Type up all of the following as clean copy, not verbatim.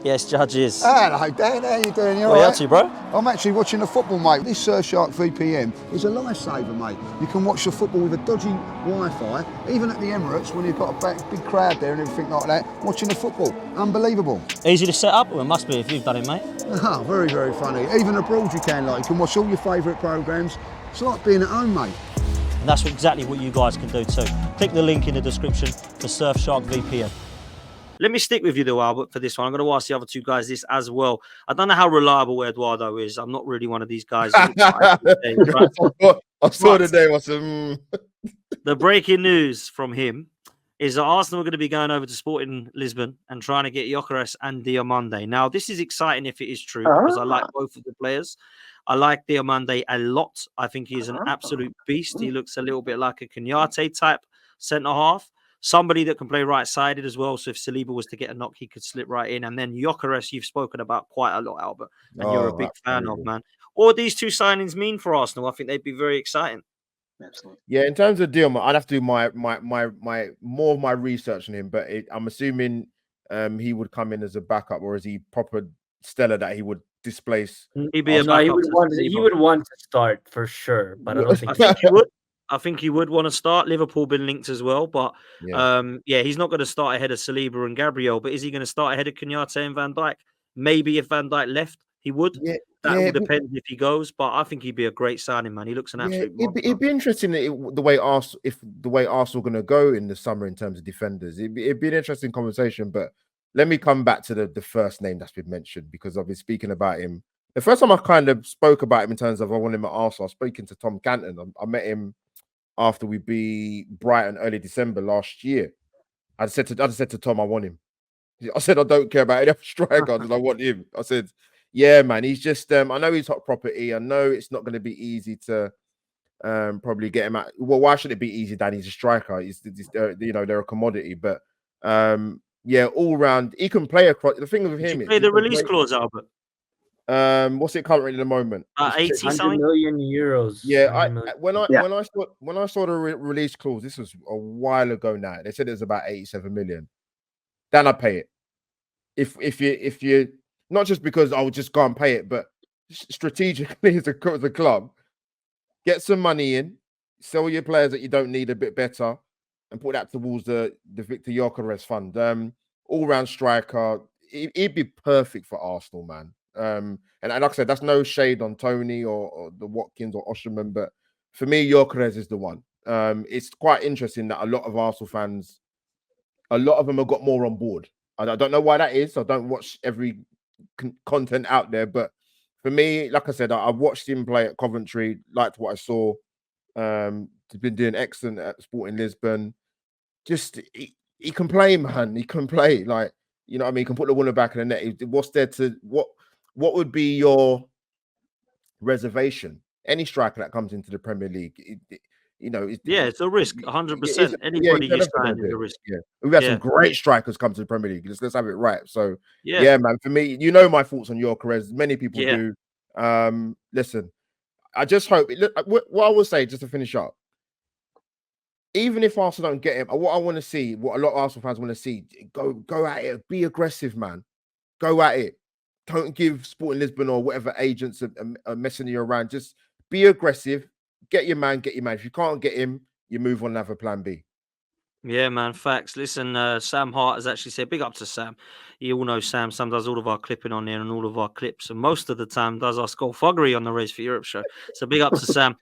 Yes, judges. Hello, Dan. How you doing? You What are you all up to, bro? I'm actually watching the football, mate. This Surfshark VPN is a lifesaver, mate. You can watch the football with a dodgy Wi-Fi, even at the Emirates when you've got a big crowd there and everything like that, watching the football. Unbelievable. Easy to set up? Well, it must be if you've done it, mate. Ah, very, very funny. Even abroad you can watch all your favourite programmes. It's like being at home, mate. And that's exactly what you guys can do too. Click the link in the description for Surfshark VPN. Let me stick with you though, Albert, for this one. I'm going to ask the other two guys this as well. I don't know how reliable Eduardo is. I'm not really one of these guys. I saw the name. I said, The breaking news from him is that Arsenal are going to be going over to Sporting Lisbon and trying to get Gyökeres and Diomande. Now, this is exciting if it is true, because I like both of the players. I like Diomande a lot. I think he's an absolute beast. He looks a little bit like a Kouyate type centre-half. Somebody that can play right-sided as well. So if Saliba was to get a knock, he could slip right in. And then Gyökeres, you've spoken about quite a lot, Albert, and you're a big fan of, man. What do these two signings mean for Arsenal? I think they'd be very exciting. absolutely. Yeah, in terms of Dion, I'd have to do my more of my research on him, but I'm assuming he would come in as a backup, or is he proper stellar that he would displace? He'd be a backup. He would want to start for sure, but I don't think. I think he would. I think he would want to start. Liverpool been linked as well, but he's not going to start ahead of Saliba and Gabriel. But is he going to start ahead of Kouyate and Van Dijk? Maybe if Van Dijk left, he would. Yeah, that will depend if he goes. But I think he'd be a great signing, man. He looks an absolute. It'd be interesting the way Arsenal going to go in the summer in terms of defenders. It'd be an interesting conversation. But let me come back to the first name that's been mentioned, because I've been speaking about him. The first time I kind of spoke about him in terms of I want him at Arsenal, I was speaking to Tom Canton. I met him after we beat Brighton early December last year. I said to Tom, I want him. I said, I don't care about any other striker, I want him. I said, yeah, man, he's just, I know he's hot property. I know it's not going to be easy to probably get him out. Well, why should it be easy, Dan? He's a striker. They're a commodity. But all round, he can play across. The thing with him is, play the release clause, Albert. What's it currently at the moment? 80 something million euros. Yeah, when I saw the release clause, this was a while ago now. They said it was about 87 million. Then I pay it. If you not just because I would just go and pay it, but strategically as a club, get some money in, sell your players that you don't need a bit better, and put that towards the Victor Gyökeres fund. All round striker, it'd be perfect for Arsenal, man. And like I said, that's no shade on Tony or the Watkins or Osherman, but for me, Gyökeres is the one. It's quite interesting that a lot of Arsenal fans, a lot of them have got more on board. I don't know why that is. I don't watch every content out there, but for me, like I said, I watched him play at Coventry, liked what I saw. He's been doing excellent at Sporting Lisbon. Just he can play, man. He can play, like, you know what I mean. He can put the one in the back of the net. What's there to what would be your reservation? Any striker that comes into the Premier League, it's a risk, 100%. Anybody you sign is a risk. Yeah, we've had some great strikers come to the Premier League. Let's have it right. So yeah, man. For me, you know my thoughts on Gyökeres. Many people do. Listen, I just hope. What I will say, just to finish up, even if Arsenal don't get him, what I want to see, what a lot of Arsenal fans want to see, go at it, be aggressive, man. Go at it. Don't give Sporting Lisbon or whatever agents are messing you around. Just be aggressive. Get your man. If you can't get him, you move on and have a plan B. Yeah, man, facts. Listen, Sam Hart has actually said, big up to Sam. You all know Sam. Sam does all of our clipping on there and all of our clips, and most of the time does our skullduggery on the Race for Europe show. So big up to Sam.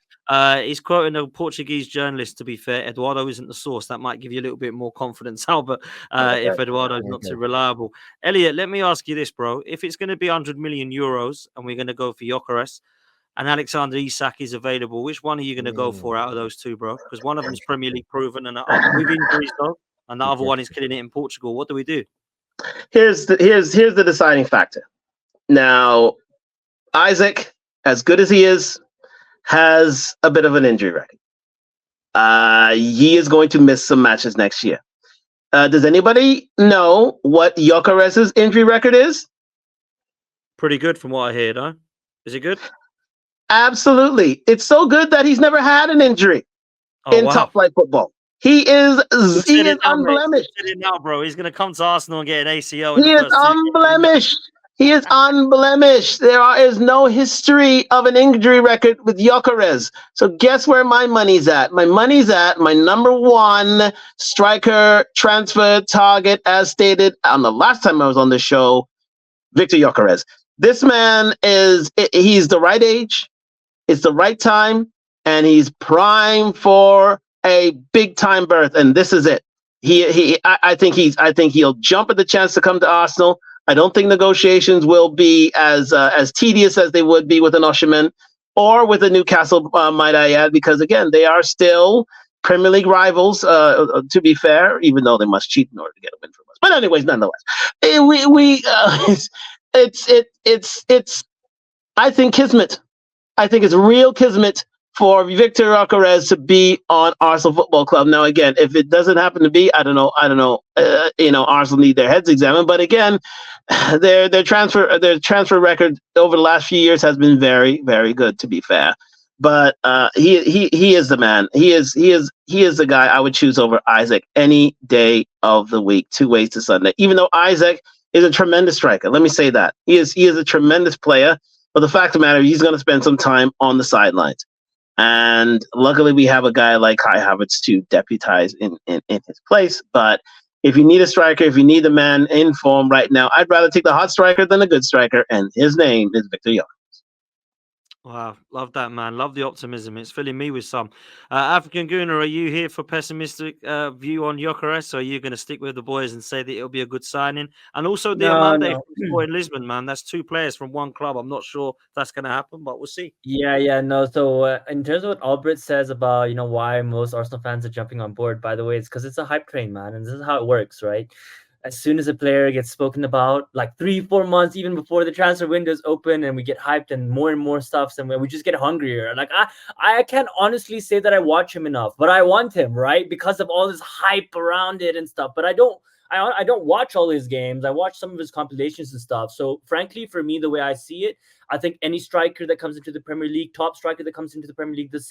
He's quoting a Portuguese journalist, to be fair. Eduardo isn't the source. That might give you a little bit more confidence, Albert, if Eduardo's not too reliable. Elliot, let me ask you this, bro. If it's going to be 100 million euros and we're going to go for Gyökeres and Alexander Isak is available, which one are you going to go for out of those two, bro? Because one of them's Premier League proven and with injuries, though, and the other one is killing it in Portugal. What do we do? Here's the deciding factor. Now, Isaac, as good as he is, has a bit of an injury record. He is going to miss some matches next year. Does anybody know what Gyökeres' injury record is? Pretty good from what I hear, though. Is it good? Absolutely. It's so good that he's never had an injury in top flight football. He is You said it now, mate. unblemished. You said it now, bro. He's going to come to Arsenal and get an ACL in He the is first 2 games. unblemished. He is unblemished. Is no history of an injury record with Gyökeres. So guess where my money's at? My money's at my number one striker transfer target, as stated on the last time I was on the show, Victor Gyökeres. This man he's the right age, it's the right time, and he's prime for a big time berth. And this is it. I think he'll jump at the chance to come to Arsenal. I don't think negotiations will be as tedious as they would be with an Osimhen or with a Newcastle, might I add, because again, they are still Premier League rivals. To be fair, even though they must cheat in order to get a win from us. But anyways, nonetheless, it's I think kismet. I think it's real kismet for Victor Gyökeres to be on Arsenal Football Club. Now, again, if it doesn't happen to be, I don't know. Arsenal need their heads examined. But again, their transfer record over the last few years has been very, very good. To be fair, but he is the man. He is the guy I would choose over Isaac any day of the week, 2 ways to Sunday. Even though Isaac is a tremendous striker, let me say that he is a tremendous player. But the fact of the matter, he's going to spend some time on the sidelines. And luckily, we have a guy like Kai Havertz to deputize in his place. But if you need a striker, if you need a man in form right now, I'd rather take the hot striker than a good striker. And his name is Victor Gyökeres. Wow, love that, man. Love the optimism. It's filling me with some. African Gooner, are you here for pessimistic view on Gyökeres? Or are you going to stick with the boys and say that it'll be a good signing? And also Diamande in Lisbon, man. That's 2 players from one club. I'm not sure if that's going to happen, but we'll see. No. So in terms of what Albert says about why most Arsenal fans are jumping on board, by the way, it's because it's a hype train, man, and this is how it works, right? As soon as a player gets spoken about, like 3-4 months even before the transfer window is open, and we get hyped and more stuff, and we just get hungrier. Like I can't honestly say that I watch him enough, but I want him, right? Because of all this hype around it and stuff. But I don't watch all his games. I watch some of his compilations and stuff. So frankly, for me, the way I see it, I think any striker that comes into the Premier League, top striker that comes into the Premier League this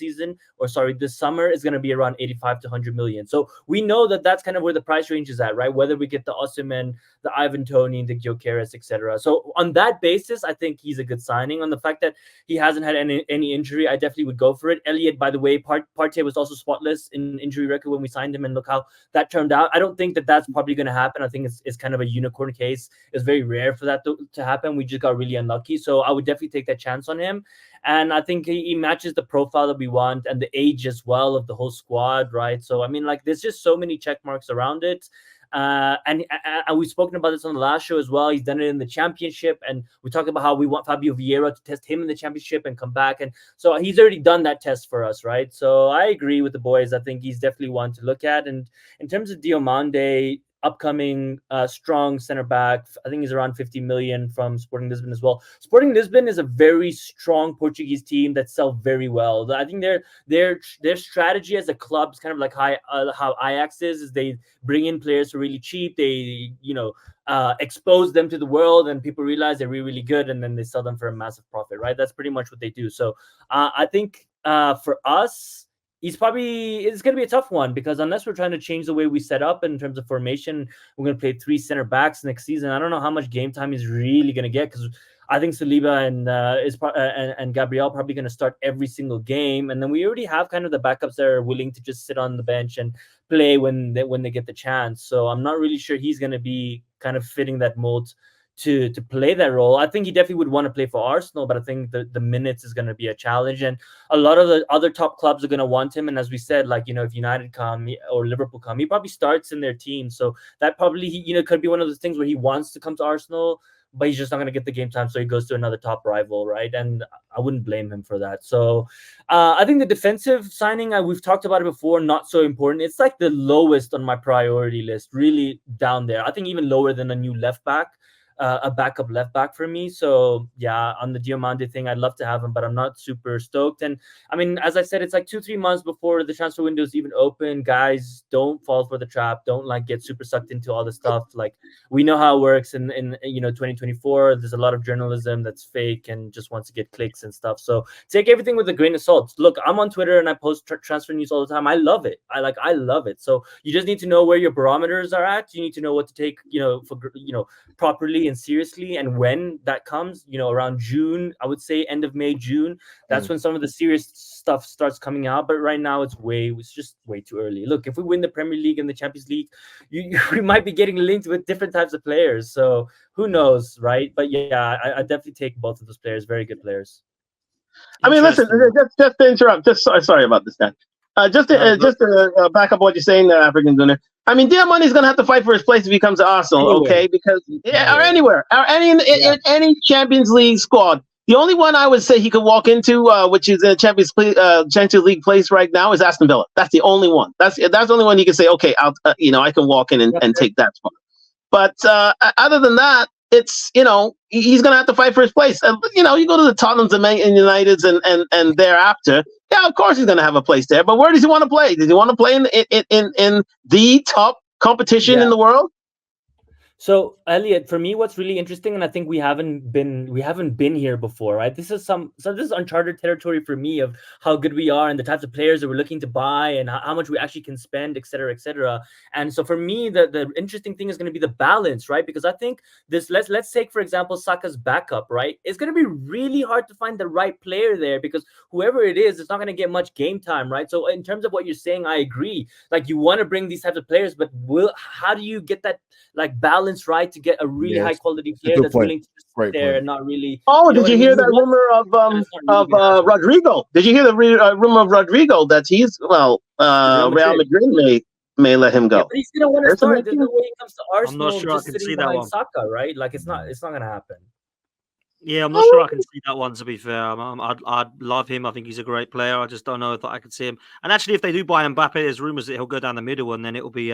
summer, is going to be around 85 to 100 million. So we know that that's kind of where the price range is at, right? Whether we get the Osimhen, the Ivan Toney, the Gyökeres, etc. So on that basis, I think he's a good signing. On the fact that he hasn't had any injury, I definitely would go for it. Elliot, by the way, Partey was also spotless in injury record when we signed him, and look how that turned out. I don't think that that's probably going to happen. I think it's kind of a unicorn case. It's very rare for that to happen. We just got really unlucky. So I would definitely take that chance on him. And I think he matches the profile that we want and the age as well of the whole squad, right? So, I mean, like, there's just so many check marks around it. And we've spoken about this on the last show as well. He's done it in the championship, and we talked about how we want Fabio Vieira to test him in the championship and come back. And so he's already done that test for us, right? So I agree with the boys. I think he's definitely one to look at. And in terms of Diomande, upcoming strong center back, I think he's around 50 million from Sporting Lisbon as well. Sporting Lisbon is a very strong Portuguese team that sell very well. I think their strategy as a club is kind of like how Ajax is they bring in players for really cheap. They expose them to the world, and people realize they're really, really good, and then they sell them for a massive profit, right? That's pretty much what they do. So I think for us, it's going to be a tough one, because unless we're trying to change the way we set up in terms of formation, we're going to play 3 center backs next season. I don't know how much game time he's really going to get, because I think Saliba and Gabriel probably going to start every single game. And then we already have kind of the backups that are willing to just sit on the bench and play when they get the chance. So I'm not really sure he's going to be kind of fitting that mold to play that role. I think he definitely would want to play for Arsenal, but I think the minutes is going to be a challenge, and a lot of the other top clubs are going to want him. And as we said, like, if United come or Liverpool come, he probably starts in their team. So that probably could be one of those things where he wants to come to Arsenal, but he's just not going to get the game time, so he goes to another top rival, right? And I wouldn't blame him for that. So I think the defensive signing, we've talked about it before, not so important. It's like the lowest on my priority list, really down there. I think even lower than a new left back. a backup left back for me. So yeah, on the Diomande thing, I'd love to have him, but I'm not super stoked. And I mean, as I said, it's like 2-3 months before the transfer window is even open. Guys, don't fall for the trap. Don't like get super sucked into all the stuff. Like, we know how it works in 2024. There's a lot of journalism that's fake and just wants to get clicks and stuff. So take everything with a grain of salt. Look, I'm on Twitter and I post transfer news all the time. I love it. I love it. So you just need to know where your barometers are at. You need to know what to take, properly and seriously. And when that comes, around June, I would say end of May, June, that's when some of the serious stuff starts coming out. But right now it's just way too early. Look, if we win the Premier League and the Champions League, we might be getting linked with different types of players. So who knows, right? But yeah, I definitely take both of those players. Very good players. I mean, listen, just to interrupt, sorry about this, Dan. Just to back up what you're saying there, African Gunner. I mean, Diamante's going to have to fight for his place if he comes to Arsenal, okay? Because or anywhere, or any Champions League squad. The only one I would say he could walk into, which is in a Champions League place right now, is Aston Villa. That's the only one. That's the only one you can say, okay, I can walk in and take that spot. But other than that, it's he's going to have to fight for his place. And you go to the Tottenhams and Uniteds and thereafter. Yeah, of course he's going to have a place there. But where does he want to play? Does he want to play in the top competition in the world? So, Elliot, for me, what's really interesting, and I think we haven't been here before, right? This is uncharted territory for me of how good we are and the types of players that we're looking to buy and how much we actually can spend, et cetera, et cetera. And so for me, the interesting thing is going to be the balance, right? Because I think let's take, for example, Saka's backup, right? It's going to be really hard to find the right player there because whoever it is, it's not going to get much game time, right? So in terms of what you're saying, I agree. Like, you want to bring these types of players, but how do you get that balance right to get a really high quality player that's willing to sit there and not really? Oh, did you hear that rumor of Rodrigo? Did you hear the rumor of Rodrigo that he's Real Madrid may let him go? Yeah, but he's gonna want to start. There's no way he comes to Arsenal. I'm not sure just I can sitting see that behind one. Saka, right? Like, it's not gonna happen. Yeah, I'm not sure I can see that one, to be fair. I'd love him. I think he's a great player. I just don't know if I could see him. And actually, if they do buy Mbappe, there's rumours that he'll go down the middle and then it'll be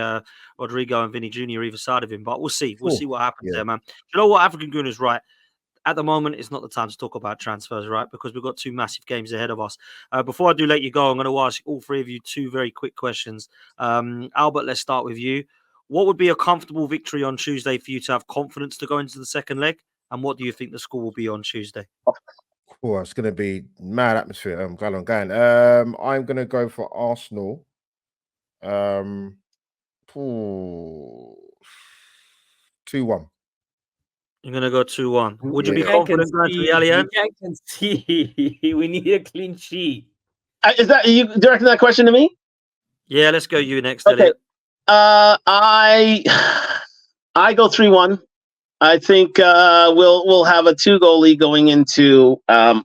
Rodrigo and Vinny Jr. either side of him. But we'll see. We'll see what happens there, man. You know what? African Goon is right. At the moment, it's not the time to talk about transfers, right? Because we've got two massive games ahead of us. Before I do let you go, I'm going to ask all three of you two very quick questions. Albert, let's start with you. What would be a comfortable victory on Tuesday for you to have confidence to go into the second leg? And what do you think the score will be on Tuesday? Oh, it's going to be mad atmosphere. I'm going. I'm going to go for Arsenal. 2-1. You're going to go 2-1. Would you be confident going to the Allianz? We can't concede. We need a clean sheet. Is that you directing that question to me? Yeah, let's go you next. Okay. I go 3-1. I think we'll have a 2-goal lead going into. I'm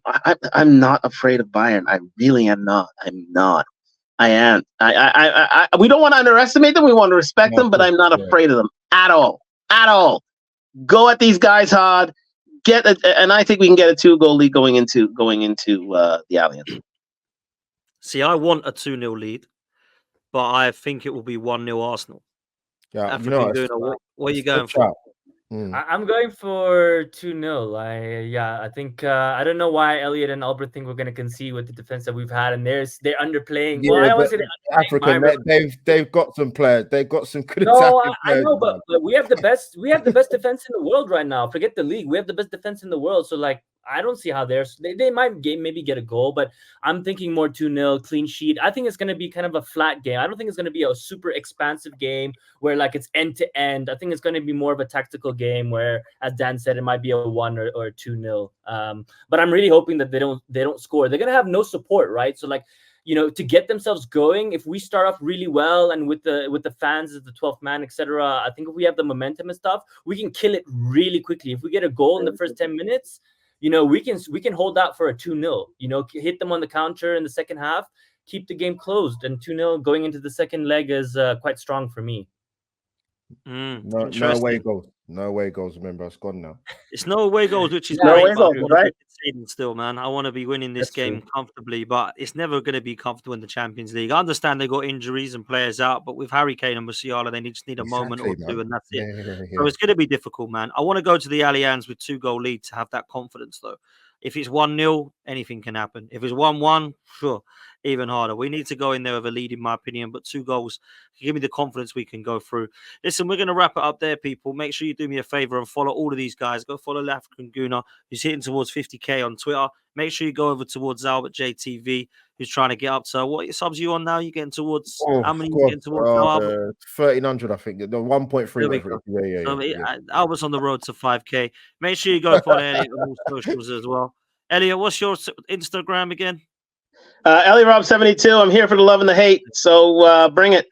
not afraid of Bayern. I really am not. I'm not. I am. We don't want to underestimate them. We want to respect them, but I'm not afraid of them at all. At all. Go at these guys hard. And I think we can get a 2-goal lead going into the Allianz. See, I want a 2-0 lead, but I think it will be 1-0 Arsenal. Yeah, what are you going for? I'm going for 2-0. I think I don't know why Elliot and Albert think we're going to concede with the defense that we've had, and they're underplaying. Yeah, well, I always say African. They've got some players. They've got some good. No, I know, but we have the best. We have the best defense in the world right now. Forget the league. We have the best defense in the world. So I don't see how they might maybe get a goal, but I'm thinking more 2-0 clean sheet. I think it's going to be kind of a flat game. I don't think it's going to be a super expansive game where it's end to end. I think it's going to be more of a tactical game where, as Dan said, it might be a 1 or 2-0. But I'm really hoping that they don't score. They're going to have no support, right? So to get themselves going, if we start off really well and with the fans as the 12th man, etc., I think if we have the momentum and stuff, we can kill it really quickly. If we get a goal in the first 10 minutes, we can hold out for a 2-0, hit them on the counter in the second half, keep the game closed, and 2-0 going into the second leg is quite strong for me. No away goals. No away goals. Remember, it's gone now. It's no away goals, which is No great, away but I goals, want to right? be conceding still, man. I want to be winning this That's game true. comfortably, but it's never going to be comfortable in the Champions League. I understand they got injuries and players out, but with Harry Kane and Musiala, they just need a moment or Exactly, two, man. and that's it. Yeah. So it's going to be difficult, man. I want to go to the Allianz with 2-goal lead to have that confidence, though. If it's 1-0, anything can happen. If it's 1-1, sure, even harder. We need to go in there with a lead, in my opinion, but 2 goals give me the confidence we can go through. Listen, we're going to wrap it up there, people. Make sure you do me a favor and follow all of these guys. Go follow African Guna, who's hitting towards 50K on Twitter. Make sure you go over towards Albert JTV, who's trying to get up to what subs you on now? You're getting towards how many? You getting towards now, Albert? 1,300, I think. The 1.3. There we whatever go. it is. So Yeah. Albert's on the road to 5K. Make sure you go follow Elliot on all socials as well. Elliot, what's your Instagram again? Ellie Rob 72. I'm here for the love and the hate. So bring it.